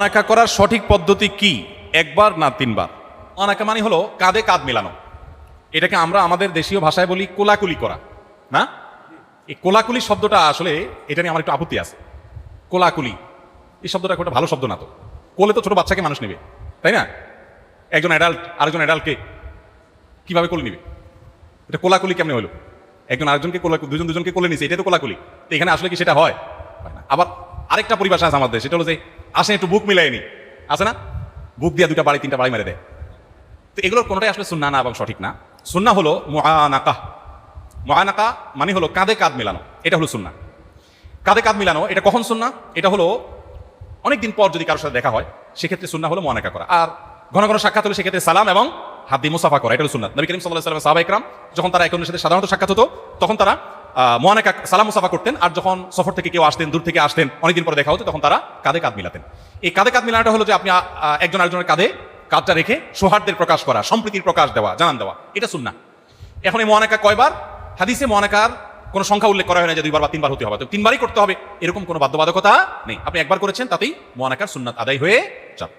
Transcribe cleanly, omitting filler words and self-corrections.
অনাকা করার সঠিক পদ্ধতি কি? একবার না তিনবার? অনাকা মানে হলো কাঁধে কাঁধ মেলানো। এটাকে আমরা আমাদের দেশীয় ভাষায় বলি কোলাকুলি করা, না? এই কোলাকুলি শব্দটা আসলে এটা নিয়ে আমার একটু আপত্তি আছে। কোলাকুলি এই শব্দটা একটা ভালো শব্দ না তো। কোলে তো ছোট বাচ্চাকে মানুষ নেবে, তাই না? একজন অ্যাডাল্ট আরেকজন অ্যাডাল্টকে কিভাবে কোলে নিবে? এটা কোলাকুলি কেমনে হলো? একজন আরেকজনকে দুজন দুজনকে কোলে নিছে, এটা তো কোলাকুলি। তো এখানে আসলে কি সেটা হয়? না। আবার আরেকটা পরিভাষা আছে আমাদের, সেটা হলো যে আসেন একটু বুক মিলাই নি, আছে না? বুক দিয়ে দুটা বাড়ি তিনটা বাড়ি মেরে দেয়। তো এগুলোর কোনোটাই আসলে সুন্নাহ না এবং সঠিক না। সুন্নাহ হলো মুআনাকা। মুআনাকা মানে হলো কাঁধে কাঁধ মেলানো, এটা হলো সুন্নাহ। কাঁধে কাঁধ মেলানো এটা কখন সুন্নাহ? এটা হলো অনেকদিন পর যদি কারোর সাথে দেখা হয়, সেক্ষেত্রে সুন্নাহ হলো মুআনাকা করা। আর ঘন ঘন সাক্ষাৎ হলে সেক্ষেত্রে সালাম এবং হাত দিয়ে মুসাফা করা, এটা হলো সুন্নাত। নবী করিম সাল্লাল্লাহু আলাইহি ওয়াসাল্লাম সাহাবা ইকরাম যখন তারা একজনের সাথে সাধারণত সাক্ষাৎ হতো, তখন তারা মুআনাকা সালাম মুসাফা করতেন। আর যখন সফর থেকে কেউ আসতেন, দূর থেকে আসতেন, অনেকদিন পরে দেখা হতো, তখন তারা কাঁধে কাঁধ মিলাতেন। এই কাঁধে কাঁধ মিলানোটা হলো যে আপনি একজন আরেকজনের কাঁধে কাঁধটা রেখে সৌহার্দ্যের প্রকাশ করা, সম্প্রীতির প্রকাশ দেওয়া, জানান দেওয়া, এটা সুন্নাহ। এখন এই মুআনাকা কয়বার? হাদিসে মুআনাকার কোনো সংখ্যা উল্লেখ করা হয় না যে 2 বার বা 3 বার হতে হবে, তো 3 বারই করতে হবে এরকম কোনো বাধ্যবাধকতা নেই। আপনি একবার করেছেন, তাতেই মুআনাকার সুন্নাত আদায় হয়ে যাবে।